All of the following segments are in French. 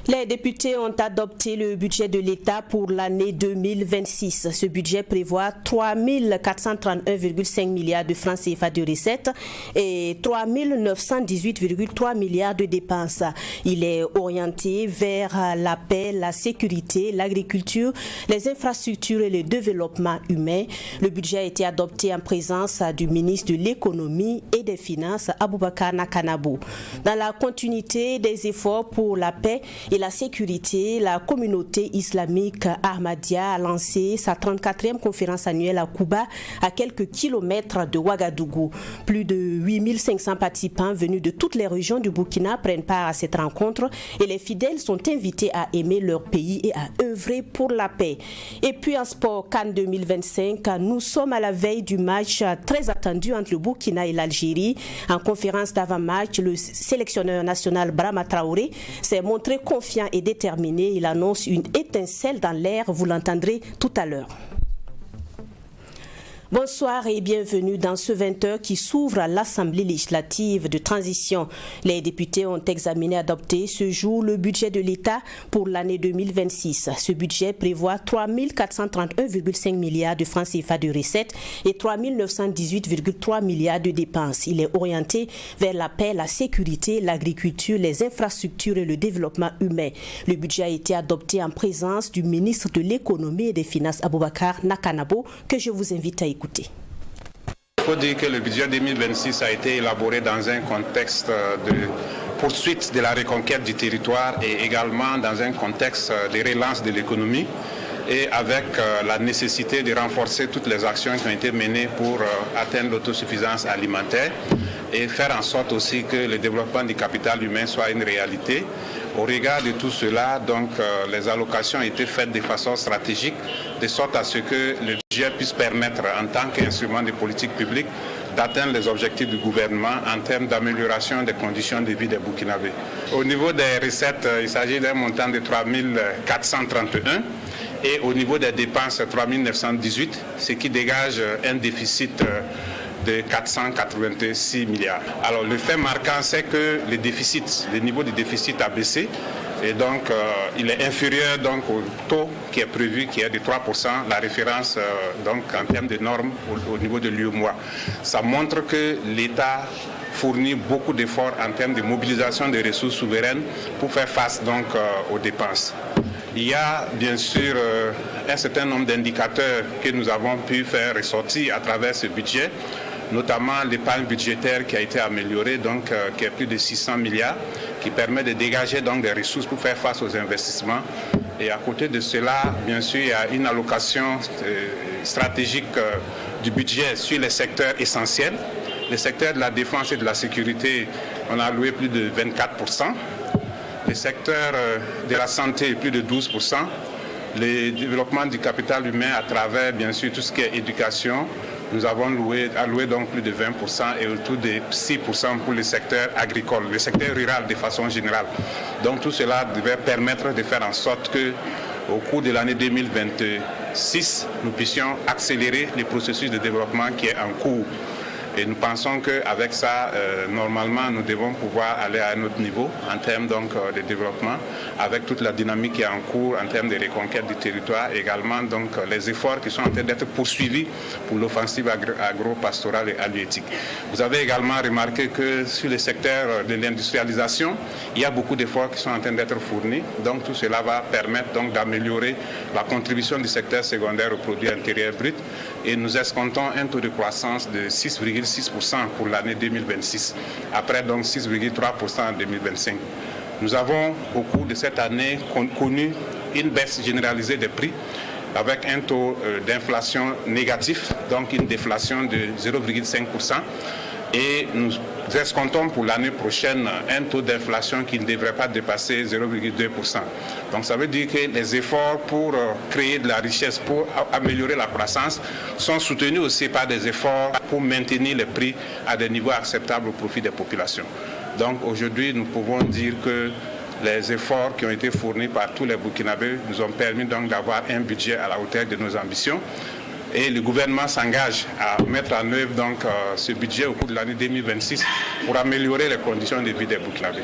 Les députés ont adopté le budget de l'État pour l'année 2026. Ce budget prévoit 3 431,5 milliards de francs CFA de recettes et 3 918,3 milliards de dépenses. Il est orienté vers la paix, la sécurité, l'agriculture, les infrastructures et le développement humain. Le budget a été adopté en présence du ministre de l'Économie et des Finances, Aboubakar Nakanabou. Dans la continuité des efforts pour la paix et la sécurité, la communauté islamique Ahmadiyya a lancé sa 34e conférence annuelle à Kouba, à quelques kilomètres de Ouagadougou. Plus de 8500 participants venus de toutes les régions du Burkina prennent part à cette rencontre et les fidèles sont invités à aimer leur pays et à œuvrer pour la paix. Et puis en sport, CAN 2025, nous sommes à la veille du match très attendu entre le Burkina et l'Algérie. En conférence d'avant-match, le sélectionneur national Brahma Traoré s'est montré confiant et déterminé. Il annonce une étincelle dans l'air, vous l'entendrez tout à l'heure. Bonsoir et bienvenue dans ce 20h qui s'ouvre à l'Assemblée législative de transition. Les députés ont examiné et adopté ce jour le budget de l'État pour l'année 2026. Ce budget prévoit 3 431,5 milliards de francs CFA de recettes et 3 918,3 milliards de dépenses. Il est orienté vers la paix, la sécurité, l'agriculture, les infrastructures et le développement humain. Le budget a été adopté en présence du ministre de l'Économie et des Finances, Aboubakar Nakanabou, que je vous invite à écouter. Il faut dire que le budget 2026 a été élaboré dans un contexte de poursuite de la reconquête du territoire et également dans un contexte de relance de l'économie et avec la nécessité de renforcer toutes les actions qui ont été menées pour atteindre l'autosuffisance alimentaire et faire en sorte aussi que le développement du capital humain soit une réalité. Au regard de tout cela, donc, les allocations ont été faites de façon stratégique, de sorte à ce que le budget puisse permettre, en tant qu'instrument de politique publique, d'atteindre les objectifs du gouvernement en termes d'amélioration des conditions de vie des Burkinabés. Au niveau des recettes, il s'agit d'un montant de 3 431 et au niveau des dépenses, 3 918, ce qui dégage un déficit de 486 milliards. Alors le fait marquant, c'est que le niveau du déficit a baissé et donc il est inférieur donc, au taux qui est prévu, qui est de 3%, la référence donc, en termes de normes au niveau de l'UEMOA. Ça montre que l'État fournit beaucoup d'efforts en termes de mobilisation des ressources souveraines pour faire face donc, aux dépenses. Il y a bien sûr un certain nombre d'indicateurs que nous avons pu faire ressortir à travers ce budget, notamment l'épargne budgétaire qui a été améliorée, donc qui est plus de 600 milliards, qui permet de dégager donc des ressources pour faire face aux investissements. Et à côté de cela, bien sûr, il y a une allocation stratégique du budget sur les secteurs essentiels. Le secteur de la défense et de la sécurité, on a alloué plus de 24%. Le secteur de la santé, plus de 12%. Le développement du capital humain à travers, bien sûr, tout ce qui est éducation, nous avons alloué donc plus de 20% et autour de 6% pour le secteur agricole, le secteur rural de façon générale. Donc tout cela devait permettre de faire en sorte que, au cours de l'année 2026, nous puissions accélérer le processus de développement qui est en cours. Et nous pensons qu'avec ça, normalement, nous devons pouvoir aller à un autre niveau en termes donc, de développement, avec toute la dynamique qui est en cours en termes de reconquête du territoire, également donc, les efforts qui sont en train d'être poursuivis pour l'offensive agro-pastorale et halieutique. Vous avez également remarqué que sur le secteur de l'industrialisation, il y a beaucoup d'efforts qui sont en train d'être fournis. Donc tout cela va permettre donc, d'améliorer la contribution du secteur secondaire au produit intérieur brut. Et nous escomptons un taux de croissance de 6,6% pour l'année 2026, après donc 6,3% en 2025. Nous avons, au cours de cette année, connu une baisse généralisée des prix, avec un taux d'inflation négatif, donc une déflation de 0,5%. Et nous escomptons pour l'année prochaine un taux d'inflation qui ne devrait pas dépasser 0,2%. Donc ça veut dire que les efforts pour créer de la richesse, pour améliorer la croissance, sont soutenus aussi par des efforts pour maintenir les prix à des niveaux acceptables au profit des populations. Donc aujourd'hui, nous pouvons dire que les efforts qui ont été fournis par tous les Burkinabés nous ont permis donc d'avoir un budget à la hauteur de nos ambitions. Et le gouvernement s'engage à mettre en œuvre donc, ce budget au cours de l'année 2026 pour améliorer les conditions de vie des Burkinabés.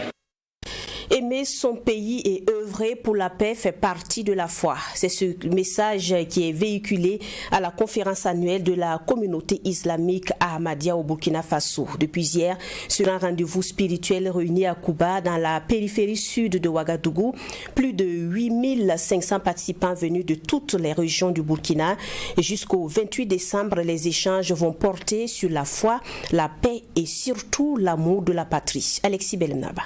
Aimer son pays et œuvrer pour la paix fait partie de la foi. C'est ce message qui est véhiculé à la conférence annuelle de la communauté islamique Ahmadiyya au Burkina Faso. Depuis hier, sur un rendez-vous spirituel réuni à Kouba, dans la périphérie sud de Ouagadougou, plus de 8500 participants venus de toutes les régions du Burkina. Et jusqu'au 28 décembre, les échanges vont porter sur la foi, la paix et surtout l'amour de la patrie. Alexis Belnaba.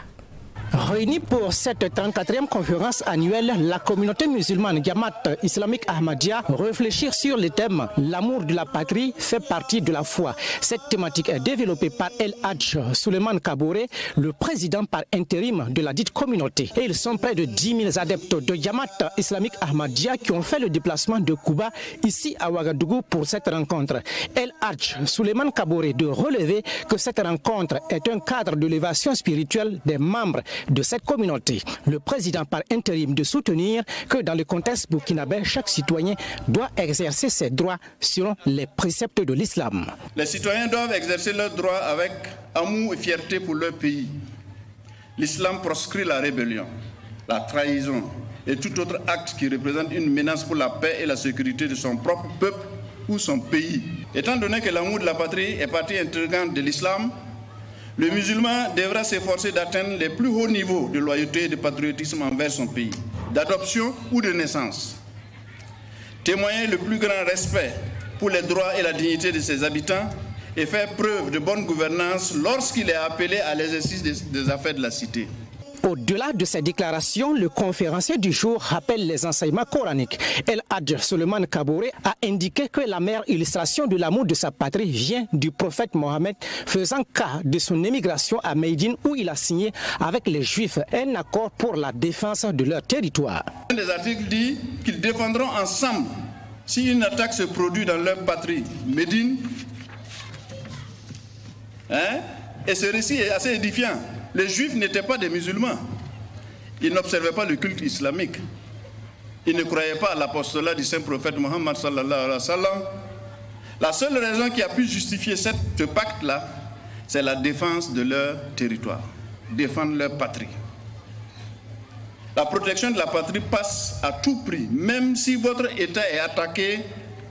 Réunis pour cette 34e conférence annuelle, la communauté musulmane Jamaat islamique Ahmadiyya réfléchir sur le thème « L'amour de la patrie fait partie de la foi ». Cette thématique est développée par El Hadj Souleymane Kaboré, le président par intérim de la dite communauté. Et ils sont près de 10 000 adeptes de Jamaat islamique Ahmadiyya qui ont fait le déplacement de Kouba ici à Ouagadougou pour cette rencontre. El Hadj Souleymane Kaboré de relever que cette rencontre est un cadre d'élévation spirituelle des membres de cette communauté. Le président par intérim de soutenir que dans le contexte burkinabé, chaque citoyen doit exercer ses droits selon les préceptes de l'islam. Les citoyens doivent exercer leurs droits avec amour et fierté pour leur pays. L'islam proscrit la rébellion, la trahison et tout autre acte qui représente une menace pour la paix et la sécurité de son propre peuple ou son pays. Étant donné que l'amour de la patrie est partie intégrante de l'islam, le musulman devra s'efforcer d'atteindre les plus hauts niveaux de loyauté et de patriotisme envers son pays, d'adoption ou de naissance. Témoigner le plus grand respect pour les droits et la dignité de ses habitants et faire preuve de bonne gouvernance lorsqu'il est appelé à l'exercice des affaires de la cité. Au-delà de ces déclarations, le conférencier du jour rappelle les enseignements coraniques. El Hadj Souleymane Kaboré a indiqué que la meilleure illustration de l'amour de sa patrie vient du prophète Mohammed, faisant cas de son émigration à Médine où il a signé avec les Juifs un accord pour la défense de leur territoire. Un des articles dit qu'ils défendront ensemble si une attaque se produit dans leur patrie, Médine. Et ce récit est assez édifiant. Les Juifs n'étaient pas des musulmans. Ils n'observaient pas le culte islamique. Ils ne croyaient pas à l'apostolat du saint prophète Mohammed sallallahu alayhi wa sallam. La seule raison qui a pu justifier ce pacte-là, c'est la défense de leur territoire, défendre leur patrie. La protection de la patrie passe à tout prix, même si votre État est attaqué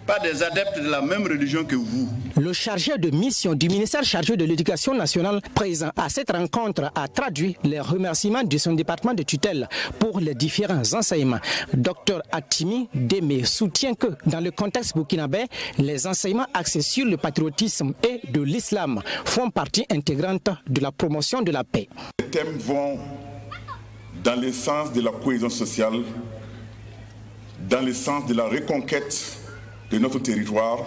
par des adeptes de la même religion que vous. Le chargé de mission du ministère chargé de l'Éducation nationale présent à cette rencontre a traduit les remerciements de son département de tutelle pour les différents enseignements. Dr Atimi Deme soutient que dans le contexte burkinabé, les enseignements axés sur le patriotisme et de l'islam font partie intégrante de la promotion de la paix. Les thèmes vont dans le sens de la cohésion sociale, dans le sens de la reconquête de notre territoire,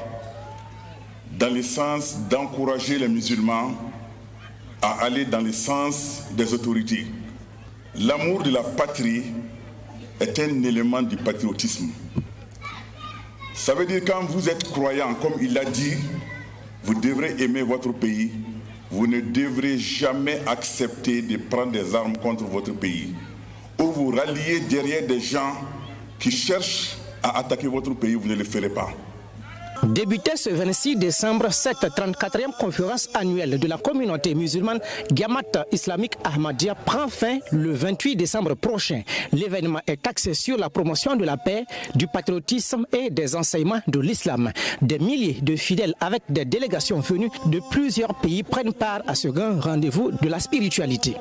dans le sens d'encourager les musulmans à aller dans le sens des autorités. L'amour de la patrie est un élément du patriotisme. Ça veut dire quand vous êtes croyant, comme il l'a dit, vous devrez aimer votre pays. Vous ne devrez jamais accepter de prendre des armes contre votre pays ou vous rallier derrière des gens qui cherchent à attaquer votre pays, vous ne le ferez pas. Débutée ce 26 décembre, cette 34e conférence annuelle de la communauté musulmane Jamaat islamique Ahmadiyya prend fin le 28 décembre prochain. L'événement est axé sur la promotion de la paix, du patriotisme et des enseignements de l'islam. Des milliers de fidèles avec des délégations venues de plusieurs pays prennent part à ce grand rendez-vous de la spiritualité.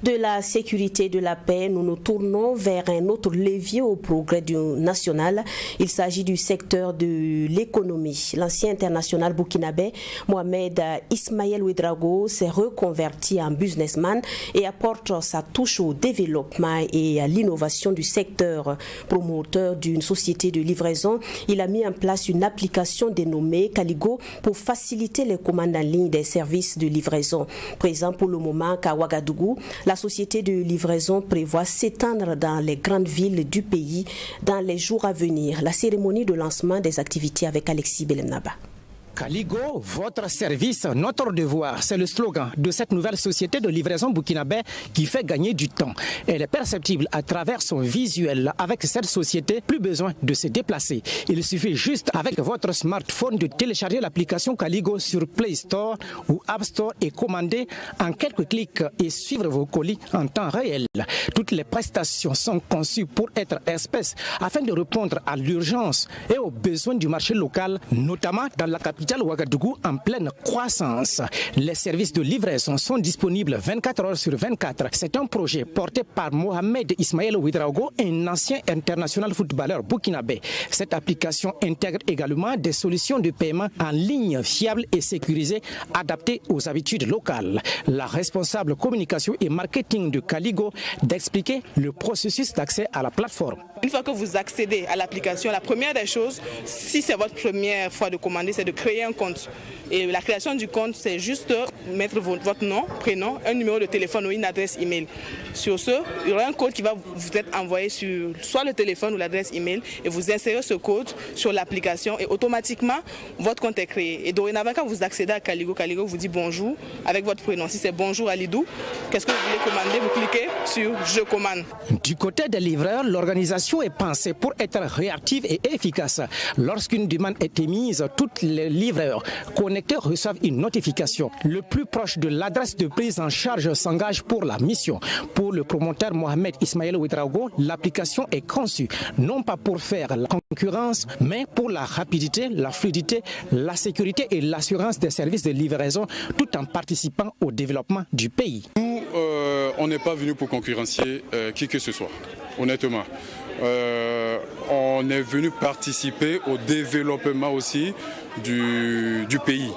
De la sécurité et de la paix, nous nous tournons vers un autre levier au progrès national. Il s'agit du secteur de l'économie. L'ancien international burkinabé Mohamed Ismaël Ouedraogo s'est reconverti en businessman et apporte sa touche au développement et à l'innovation du secteur. Promoteur d'une société de livraison, il a mis en place une application dénommée Caligo pour faciliter les commandes en ligne des services de livraison. Présent pour le moment qu'à Ouagadougou, la société de livraison prévoit s'étendre dans les grandes villes du pays dans les jours à venir. La cérémonie de lancement des activités avec Alexis Belemnaba. Caligo, votre service, notre devoir. C'est le slogan de cette nouvelle société de livraison burkinabé qui fait gagner du temps. Elle est perceptible à travers son visuel. Avec cette société, plus besoin de se déplacer. Il suffit juste avec votre smartphone de télécharger l'application Caligo sur Play Store ou App Store et commander en quelques clics et suivre vos colis en temps réel. Toutes les prestations sont conçues pour être express afin de répondre à l'urgence et aux besoins du marché local, notamment dans la capitale Ouagadougou en pleine croissance. Les services de livraison sont disponibles 24 heures sur 24. C'est un projet porté par Mohamed Ismaël Ouedraogo, un ancien international footballeur burkinabé. Cette application intègre également des solutions de paiement en ligne fiables et sécurisées, adaptées aux habitudes locales. La responsable communication et marketing de Caligo d'expliquer le processus d'accès à la plateforme. Une fois que vous accédez à l'application, la première des choses, si c'est votre première fois de commander, c'est de créer un compte. Et la création du compte, c'est juste mettre votre nom, prénom, un numéro de téléphone ou une adresse email. Sur ce, il y aura un code qui va vous être envoyé sur soit le téléphone ou l'adresse email et vous insérez ce code sur l'application et automatiquement, votre compte est créé. Et dorénavant, quand vous accédez à Caligo, Caligo vous dit bonjour avec votre prénom. Si c'est bonjour Alidou, qu'est-ce que vous voulez commander? Vous cliquez sur je commande. Du côté des livreurs, l'organisation est pensée pour être réactive et efficace. Lorsqu'une demande est émise, tous les livreurs connectés reçoivent une notification. Le plus proche de l'adresse de prise en charge s'engage pour la mission. Pour le promoteur Mohamed Ismaël Ouedraogo, l'application est conçue non pas pour faire la concurrence, mais pour la rapidité, la fluidité, la sécurité et l'assurance des services de livraison, tout en participant au développement du pays. Nous, on n'est pas venu pour concurrencier qui que ce soit, honnêtement. On est venu participer au développement aussi du pays.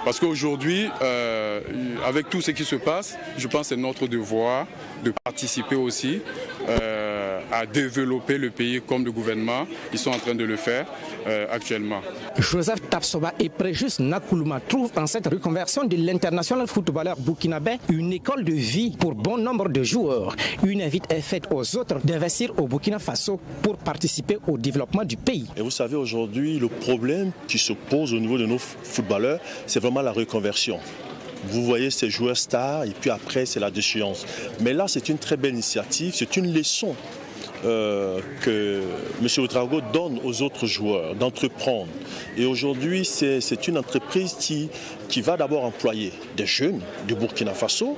Parce qu'aujourd'hui, avec tout ce qui se passe, je pense que c'est notre devoir de participer aussi à développer le pays comme le gouvernement. Ils sont en train de le faire actuellement. Joseph Tapsoba et Préjus Nakoulouma trouvent en cette reconversion de l'international footballeur burkinabé une école de vie pour bon nombre de joueurs. Une invite est faite aux autres d'investir au Burkina Faso pour participer au développement du pays. Et vous savez, aujourd'hui, le problème qui se pose au niveau de nos footballeurs, c'est vraiment la reconversion. Vous voyez ces joueurs stars et puis après c'est la déchéance. Mais là c'est une très belle initiative, c'est une leçon que M. Ouedraogo donne aux autres joueurs d'entreprendre. Et aujourd'hui c'est une entreprise qui va d'abord employer des jeunes du Burkina Faso.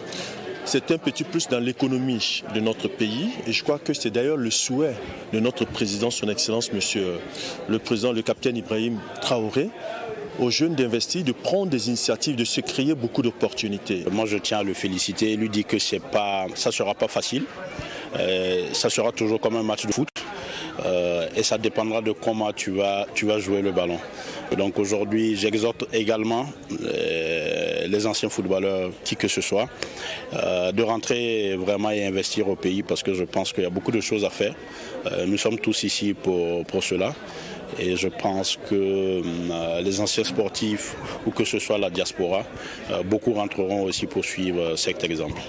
C'est un petit plus dans l'économie de notre pays et je crois que c'est d'ailleurs le souhait de notre président, son Excellence, Monsieur le Président, le capitaine Ibrahim Traoré, aux jeunes d'investir, de prendre des initiatives, de se créer beaucoup d'opportunités. Moi, je tiens à le féliciter et lui dire que ça ne sera pas facile. Ça sera toujours comme un match de foot. Et ça dépendra de comment tu vas jouer le ballon. Donc aujourd'hui, j'exhorte également les anciens footballeurs, qui que ce soit, de rentrer vraiment et investir au pays parce que je pense qu'il y a beaucoup de choses à faire. Nous sommes tous ici pour cela. Et je pense que les anciens sportifs, ou que ce soit la diaspora, beaucoup rentreront aussi pour suivre cet exemple.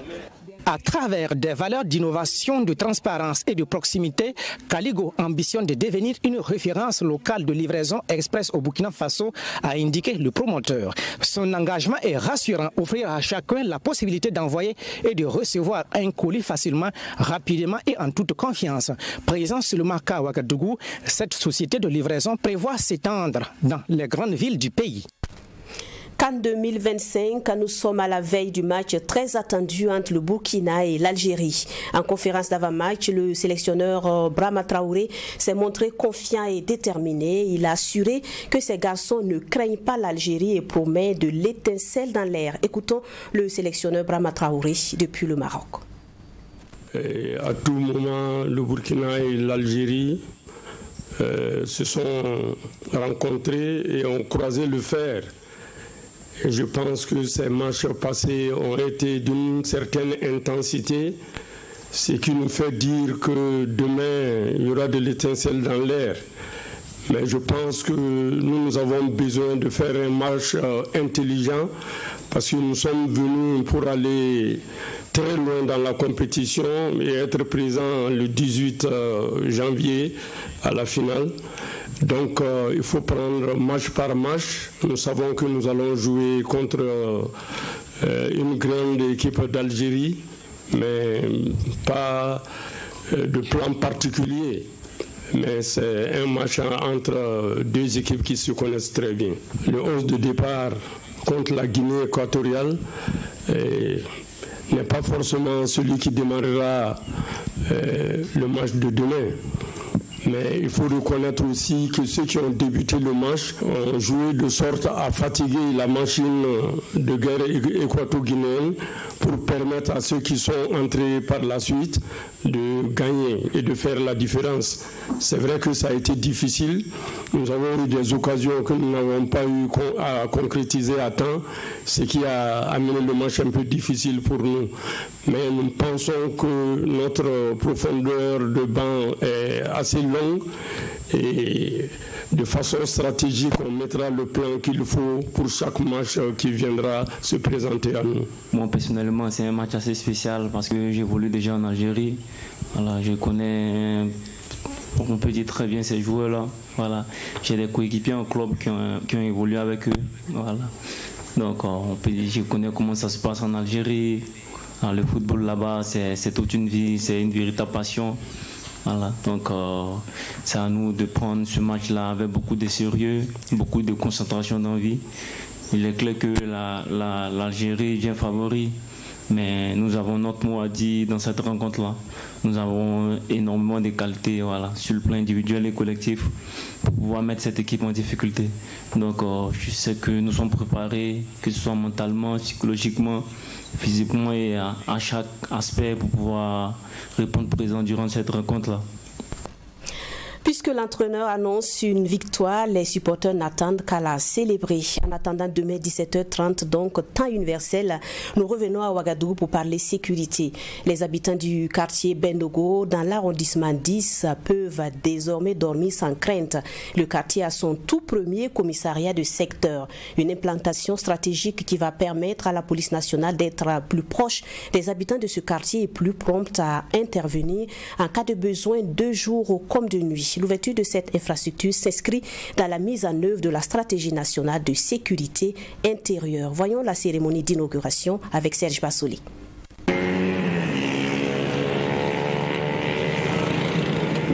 À travers des valeurs d'innovation, de transparence et de proximité, Caligo ambitionne de devenir une référence locale de livraison express au Burkina Faso, a indiqué le promoteur. Son engagement est rassurant, offrir à chacun la possibilité d'envoyer et de recevoir un colis facilement, rapidement et en toute confiance. Présent sur le marché à Ouagadougou, cette société de livraison prévoit s'étendre dans les grandes villes du pays. CAN 2025, nous sommes à la veille du match très attendu entre le Burkina et l'Algérie. En conférence d'avant-match, le sélectionneur Brahma Traoré s'est montré confiant et déterminé. Il a assuré que ses garçons ne craignent pas l'Algérie et promet de l'étincelle dans l'air. Écoutons le sélectionneur Brahma Traoré depuis le Maroc. Et à tout moment, le Burkina et l'Algérie se sont rencontrés et ont croisé le fer. Et je pense que ces matchs passés ont été d'une certaine intensité, ce qui nous fait dire que demain, il y aura de l'étincelle dans l'air. Mais je pense que nous avons besoin de faire un match intelligent parce que nous sommes venus pour aller très loin dans la compétition et être présents le 18 janvier à la finale. Donc il faut prendre match par match. Nous savons que nous allons jouer contre une grande équipe d'Algérie, mais pas de plan particulier. Mais c'est un match entre deux équipes qui se connaissent très bien. Le 11 de départ contre la Guinée équatoriale n'est pas forcément celui qui démarrera le match de demain. Mais il faut reconnaître aussi que ceux qui ont débuté le match ont joué de sorte à fatiguer la machine de guerre équato-guinéenne pour permettre à ceux qui sont entrés par la suite de gagner et de faire la différence. C'est vrai que ça a été difficile. Nous avons eu des occasions que nous n'avons pas eu à concrétiser à temps, ce qui a amené le match un peu difficile pour nous. Mais nous pensons que notre profondeur de banc est assez longue et de façon stratégique, on mettra le plan qu'il faut pour chaque match qui viendra se présenter à nous. Moi, personnellement, c'est un match assez spécial parce que j'évolue déjà en Algérie. Voilà, je connais, on peut dire très bien ces joueurs-là. Voilà. J'ai des coéquipiers en club qui ont évolué avec eux. Voilà. Donc, on peut dire, je connais comment ça se passe en Algérie. Alors, le football là-bas, c'est toute une vie, c'est une véritable passion. Voilà, donc c'est à nous de prendre ce match-là avec beaucoup de sérieux, beaucoup de concentration d'envie. Il est clair que l'Algérie vient favori, mais nous avons notre mot à dire dans cette rencontre-là. Nous avons énormément de qualités, voilà, sur le plan individuel et collectif pour pouvoir mettre cette équipe en difficulté. Donc je sais que nous sommes préparés, que ce soit mentalement, psychologiquement, physiquement et à chaque aspect pour pouvoir répondre présent durant cette rencontre-là. Puisque l'entraîneur annonce une victoire, les supporters n'attendent qu'à la célébrer. En attendant demain 17h30, donc temps universel, nous revenons à Ouagadougou pour parler sécurité. Les habitants du quartier Bendogo, dans l'arrondissement 10, peuvent désormais dormir sans crainte. Le quartier a son tout premier commissariat de secteur. Une implantation stratégique qui va permettre à la police nationale d'être plus proche des habitants de ce quartier et plus prompte à intervenir en cas de besoin de jour comme de nuit. L'ouverture de cette infrastructure s'inscrit dans la mise en œuvre de la stratégie nationale de sécurité intérieure. Voyons la cérémonie d'inauguration avec Serge Bassoli.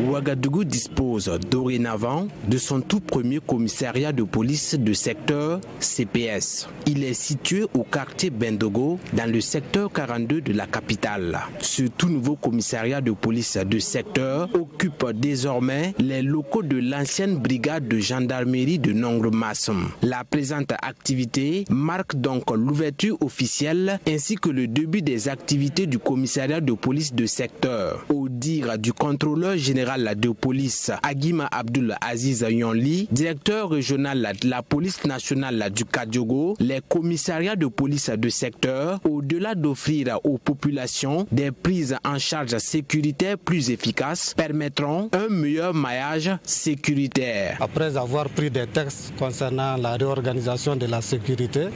Ouagadougou dispose dorénavant de son tout premier commissariat de police de secteur CPS. Il est situé au quartier Bendogo dans le secteur 42 de la capitale. Ce tout nouveau commissariat de police de secteur occupe désormais les locaux de l'ancienne brigade de gendarmerie de Nongre-Massum. La présente activité marque donc l'ouverture officielle ainsi que le début des activités du commissariat de police de secteur. Au dire du contrôleur général de police Agima Abdul Aziz Yonli, directeur régional de la police nationale du Kadiogo, les commissariats de police de secteur, au-delà d'offrir aux populations des prises en charge sécuritaires plus efficaces, permettront un meilleur maillage sécuritaire. Après avoir pris des textes concernant la réorganisation de la sécurité,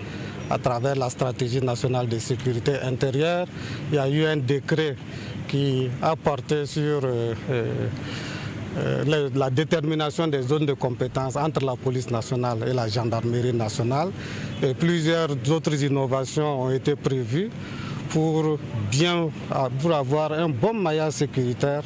à travers la stratégie nationale de sécurité intérieure, il y a eu un décret qui a porté sur la détermination des zones de compétence entre la police nationale et la gendarmerie nationale. Et plusieurs autres innovations ont été prévues pour avoir un bon maillage sécuritaire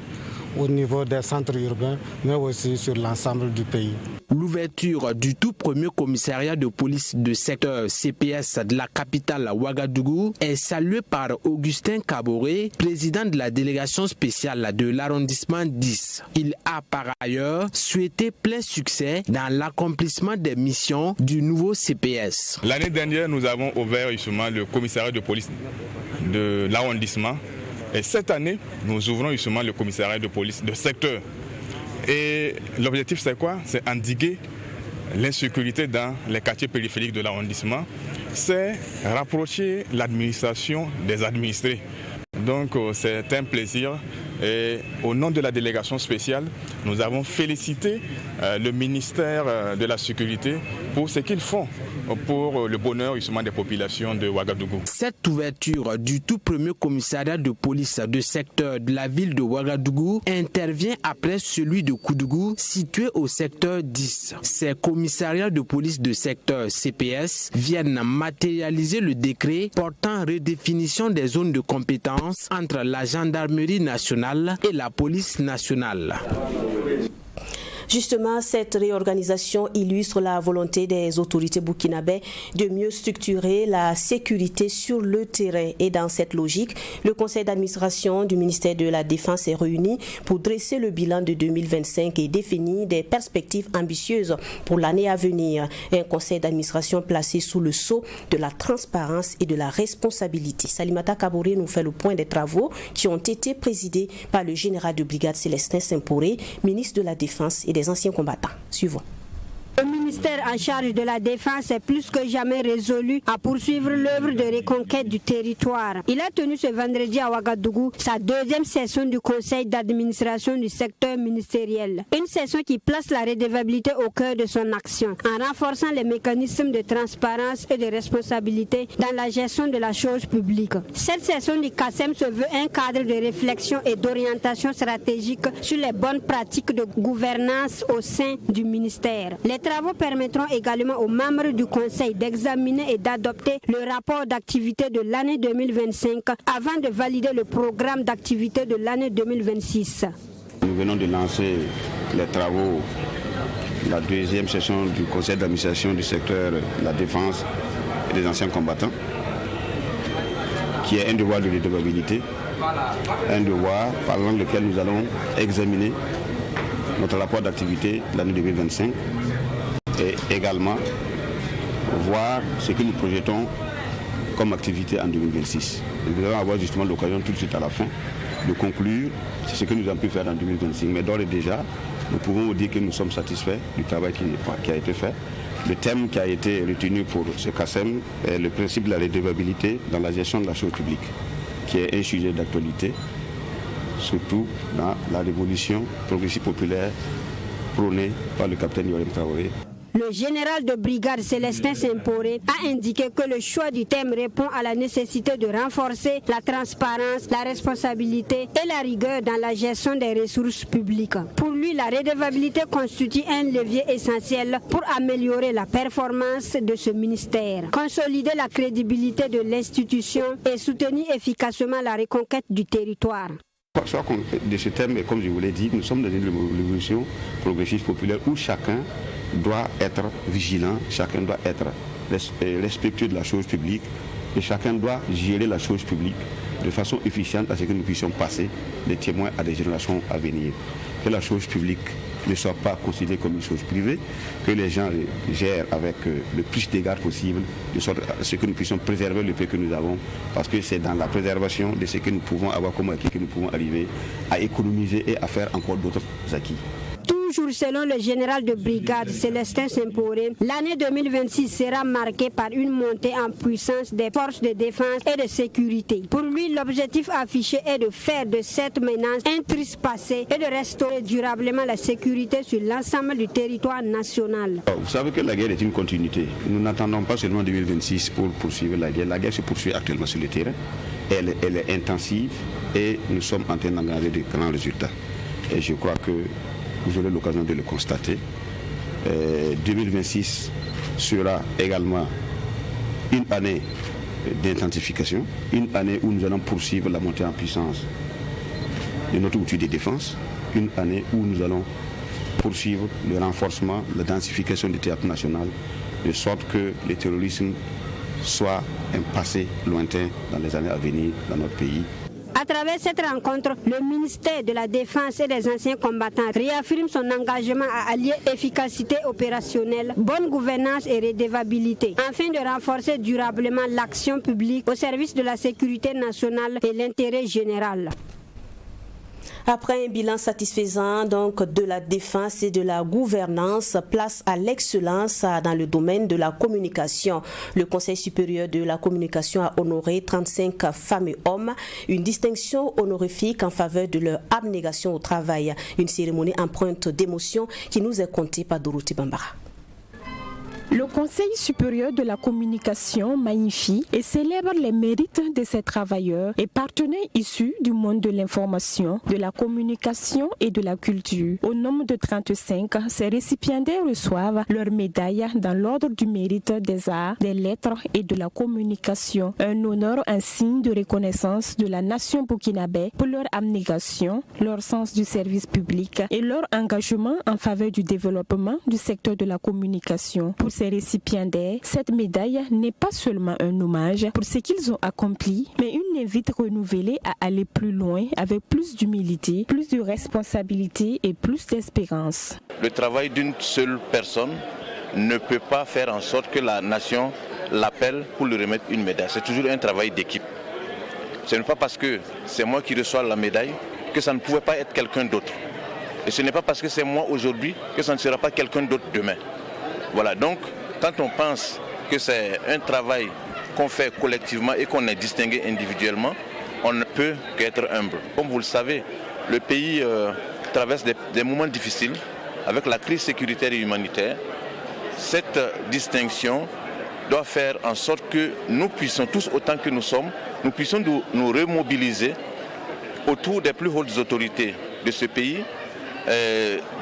au niveau des centres urbains, mais aussi sur l'ensemble du pays. L'ouverture du tout premier commissariat de police de secteur CPS de la capitale Ouagadougou est saluée par Augustin Kaboré, président de la délégation spéciale de l'arrondissement 10. Il a par ailleurs souhaité plein succès dans l'accomplissement des missions du nouveau CPS. L'année dernière, nous avons ouvert justement le commissariat de police de l'arrondissement. Et cette année, nous ouvrons justement le commissariat de police de secteur. Et l'objectif, c'est quoi? C'est endiguer l'insécurité dans les quartiers périphériques de l'arrondissement. C'est rapprocher l'administration des administrés. Donc, c'est un plaisir. Et au nom de la délégation spéciale, nous avons félicité le ministère de la Sécurité pour ce qu'ils font pour le bonheur justement des populations de Ouagadougou. Cette ouverture du tout premier commissariat de police de secteur de la ville de Ouagadougou intervient après celui de Koudougou situé au secteur 10. Ces commissariats de police de secteur CPS viennent matérialiser le décret portant redéfinition des zones de compétence entre la gendarmerie nationale et la police nationale. Justement, cette réorganisation illustre la volonté des autorités burkinabées de mieux structurer la sécurité sur le terrain. Et dans cette logique, le conseil d'administration du ministère de la Défense est réuni pour dresser le bilan de 2025 et définir des perspectives ambitieuses pour l'année à venir. Un conseil d'administration placé sous le sceau de la transparence et de la responsabilité. Salimata Kaboré nous fait le point des travaux qui ont été présidés par le général de brigade Célestin Simporé, ministre de la Défense et des anciens combattants. Suivons. Le ministère en charge de la Défense est plus que jamais résolu à poursuivre l'œuvre de reconquête du territoire. Il a tenu ce vendredi à Ouagadougou sa deuxième session du conseil d'administration du secteur ministériel. Une session qui place la redevabilité au cœur de son action, en renforçant les mécanismes de transparence et de responsabilité dans la gestion de la chose publique. Cette session du CASEM se veut un cadre de réflexion et d'orientation stratégique sur les bonnes pratiques de gouvernance au sein du ministère. Les travaux permettront également aux membres du Conseil d'examiner et d'adopter le rapport d'activité de l'année 2025 avant de valider le programme d'activité de l'année 2026. Nous venons de lancer les travaux, la deuxième session du Conseil d'administration du secteur de la défense et des anciens combattants, qui est un devoir de redevabilité, un devoir par lequel nous allons examiner notre rapport d'activité de l'année 2025 et également voir ce que nous projetons comme activité en 2026. Nous allons avoir justement l'occasion tout de suite à la fin de conclure ce que nous avons pu faire en 2025. Mais d'ores et déjà, nous pouvons vous dire que nous sommes satisfaits du travail qui a été fait. Le thème qui a été retenu pour ce CASEM est le principe de la redevabilité dans la gestion de la chose publique, qui est un sujet d'actualité, surtout dans la révolution progressive populaire prônée par le capitaine Ibrahim Traoré. Le général de brigade Célestin Simporé a indiqué que le choix du thème répond à la nécessité de renforcer la transparence, la responsabilité et la rigueur dans la gestion des ressources publiques. Pour lui, la redevabilité constitue un levier essentiel pour améliorer la performance de ce ministère, consolider la crédibilité de l'institution et soutenir efficacement la reconquête du territoire. Soit de ce thème, comme je vous l'ai dit, nous sommes dans une révolution progressive populaire où chacun doit être vigilant, chacun doit être respectueux de la chose publique et chacun doit gérer la chose publique de façon efficiente à ce que nous puissions passer des témoins à des générations à venir. Que la chose publique ne soit pas considérée comme une chose privée, que les gens gèrent avec le plus d'égards possible, de sorte à ce que nous puissions préserver le peu que nous avons, parce que c'est dans la préservation de ce que nous pouvons avoir comme acquis que nous pouvons arriver à économiser et à faire encore d'autres acquis. Toujours selon le général de brigade Célestin Simporé, l'année 2026 sera marquée par une montée en puissance des forces de défense et de sécurité. Pour lui, l'objectif affiché est de faire de cette menace un triste passé et de restaurer durablement la sécurité sur l'ensemble du territoire national. Vous savez que la guerre est une continuité. Nous n'attendons pas seulement 2026 pour poursuivre la guerre. La guerre se poursuit actuellement sur le terrain. Elle est intensive et nous sommes en train d'engager de grands résultats. Et je crois que vous aurez l'occasion de le constater. 2026 sera également une année d'intensification, une année où nous allons poursuivre la montée en puissance de notre outil de défense, une année où nous allons poursuivre le renforcement, la densification du théâtre national, de sorte que le terrorisme soit un passé lointain dans les années à venir dans notre pays. À travers cette rencontre, le ministère de la Défense et des anciens combattants réaffirme son engagement à allier efficacité opérationnelle, bonne gouvernance et redevabilité, afin de renforcer durablement l'action publique au service de la sécurité nationale et l'intérêt général. Après un bilan satisfaisant donc de la défense et de la gouvernance, place à l'excellence dans le domaine de la communication. Le Conseil supérieur de la communication a honoré 35 femmes et hommes, une distinction honorifique en faveur de leur abnégation au travail. Une cérémonie empreinte d'émotion qui nous est contée par Dorothée Bambara. Le Conseil supérieur de la communication magnifie et célèbre les mérites de ces travailleurs et partenaires issus du monde de l'information, de la communication et de la culture. Au nombre de 35, ces récipiendaires reçoivent leur médaille dans l'ordre du mérite des arts, des lettres et de la communication. Un honneur, un signe de reconnaissance de la nation burkinabé pour leur abnégation, leur sens du service public et leur engagement en faveur du développement du secteur de la communication. Pour ces récipiendaires, cette médaille n'est pas seulement un hommage pour ce qu'ils ont accompli, mais une invite renouvelée à aller plus loin avec plus d'humilité, plus de responsabilité et plus d'espérance. Le travail d'une seule personne ne peut pas faire en sorte que la nation l'appelle pour lui remettre une médaille. C'est toujours un travail d'équipe. Ce n'est pas parce que c'est moi qui reçois la médaille que ça ne pouvait pas être quelqu'un d'autre. Et ce n'est pas parce que c'est moi aujourd'hui que ça ne sera pas quelqu'un d'autre demain. Voilà, donc quand on pense que c'est un travail qu'on fait collectivement et qu'on est distingué individuellement, on ne peut qu'être humble. Comme vous le savez, le pays traverse des moments difficiles avec la crise sécuritaire et humanitaire. Cette distinction doit faire en sorte que nous puissions tous, autant que nous sommes, nous puissions nous remobiliser autour des plus hautes autorités de ce pays,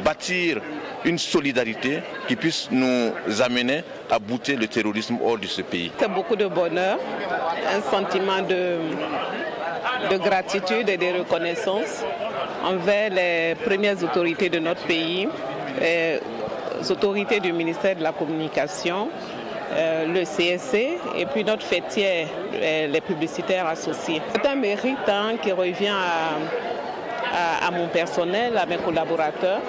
bâtir une solidarité qui puisse nous amener à bouter le terrorisme hors de ce pays. C'est beaucoup de bonheur, un sentiment de gratitude et de reconnaissance envers les premières autorités de notre pays, les autorités du ministère de la Communication, le CSC et puis notre fêtière, les publicitaires associés. C'est un mérite qui revient à mon personnel, à mes collaborateurs.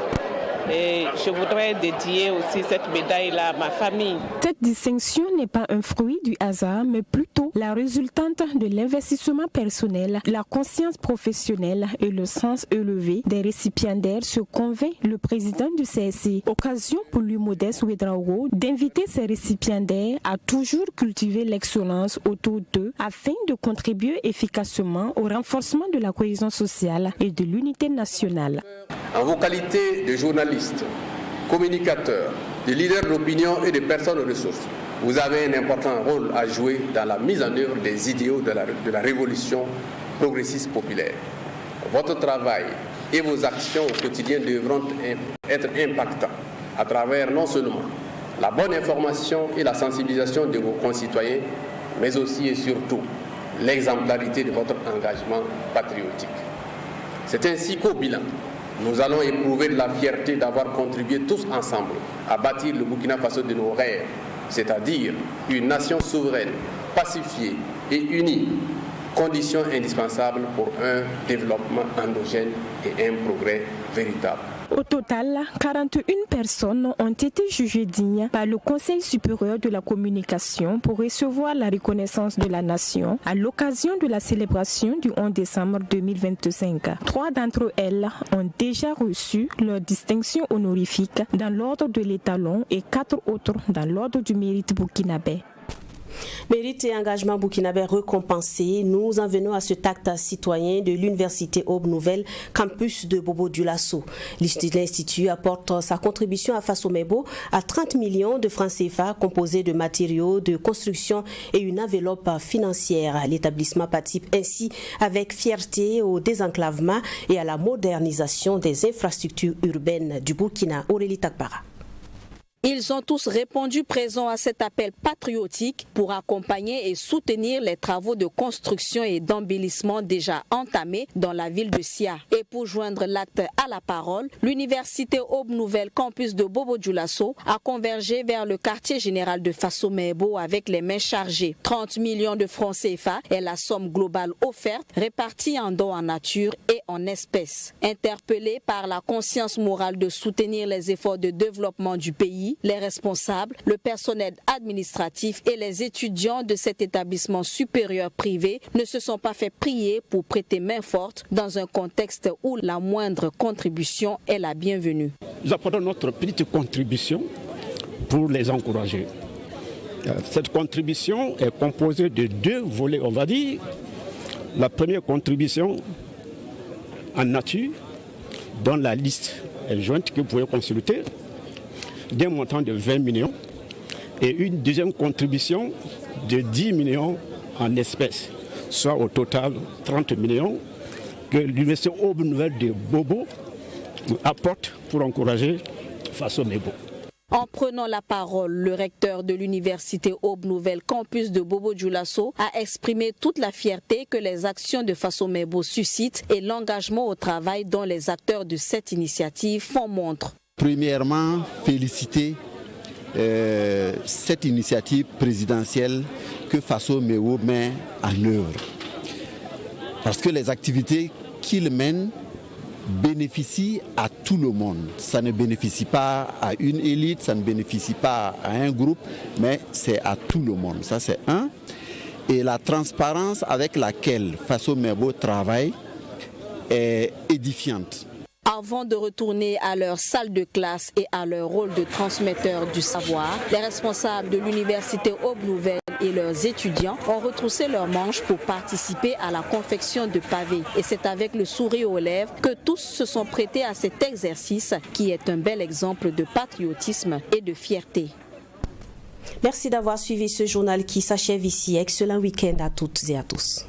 Et je voudrais dédier aussi cette médaille-là à ma famille. Cette distinction n'est pas un fruit du hasard, mais plutôt la résultante de l'investissement personnel, la conscience professionnelle et le sens élevé des récipiendaires, se convainc le président du CSC. Occasion pour lui, Modeste Ouedraogo, d'inviter ses récipiendaires à toujours cultiver l'excellence autour d'eux afin de contribuer efficacement au renforcement de la cohésion sociale et de l'unité nationale. En vos qualités de journalistes, communicateurs, de leaders d'opinion et de personnes ressources, vous avez un important rôle à jouer dans la mise en œuvre des idéaux de la révolution progressiste populaire. Votre travail et vos actions au quotidien devront être impactants à travers non seulement la bonne information et la sensibilisation de vos concitoyens, mais aussi et surtout l'exemplarité de votre engagement patriotique. C'est ainsi qu'au bilan, nous allons éprouver de la fierté d'avoir contribué tous ensemble à bâtir le Burkina Faso de nos rêves, c'est-à-dire une nation souveraine, pacifiée et unie, condition indispensable pour un développement endogène et un progrès véritable. Au total, 41 personnes ont été jugées dignes par le Conseil supérieur de la communication pour recevoir la reconnaissance de la nation à l'occasion de la célébration du 11 décembre 2025. 3 d'entre elles ont déjà reçu leur distinction honorifique dans l'ordre de l'étalon et 4 autres dans l'ordre du mérite burkinabé. Mérite et engagement burkinabé récompensé, nous en venons à cet acte citoyen de l'Université Aube Nouvelle, campus de Bobo-Dioulasso. L'Institut apporte sa contribution à Faso-Mebo à 30 millions de francs CFA composés de matériaux de construction et une enveloppe financière. L'établissement participe ainsi avec fierté au désenclavement et à la modernisation des infrastructures urbaines du Burkina. Aurélie Takbara. Ils ont tous répondu présents à cet appel patriotique pour accompagner et soutenir les travaux de construction et d'embellissement déjà entamés dans la ville de Sia. Et pour joindre l'acte à la parole, l'Université Aube Nouvelle Campus de Bobo-Dioulasso a convergé vers le quartier général de Faso-Mebo avec les mains chargées. 30 millions de francs CFA est la somme globale offerte, répartie en dons en nature et en espèces. Interpellé par la conscience morale de soutenir les efforts de développement du pays, Ainsi, les responsables, le personnel administratif et les étudiants de cet établissement supérieur privé ne se sont pas fait prier pour prêter main forte dans un contexte où la moindre contribution est la bienvenue. Nous apportons notre petite contribution pour les encourager. Cette contribution est composée de 2 volets, on va dire. La première contribution en nature, dont la liste est jointe que vous pouvez consulter, d'un montant de 20 millions, et une deuxième contribution de 10 millions en espèces, soit au total 30 millions que l'Université Aube Nouvelle de Bobo apporte pour encourager Faso Mebo. En prenant la parole, le recteur de l'université Aube Nouvelle Campus de Bobo-Dioulasso a exprimé toute la fierté que les actions de Faso Mebo suscitent et l'engagement au travail dont les acteurs de cette initiative font montre. Premièrement, féliciter cette initiative présidentielle que Faso Mebo met en œuvre. Parce que les activités qu'il mène bénéficie à tout le monde. Ça ne bénéficie pas à une élite, ça ne bénéficie pas à un groupe, mais c'est à tout le monde. Ça, c'est un. Et la transparence avec laquelle Faso Mebo travaille est édifiante. Avant de retourner à leur salle de classe et à leur rôle de transmetteur du savoir, les responsables de l'université Aube Nouvelle et leurs étudiants ont retroussé leurs manches pour participer à la confection de pavés. Et c'est avec le sourire aux lèvres que tous se sont prêtés à cet exercice qui est un bel exemple de patriotisme et de fierté. Merci d'avoir suivi ce journal qui s'achève ici. Excellent week-end à toutes et à tous.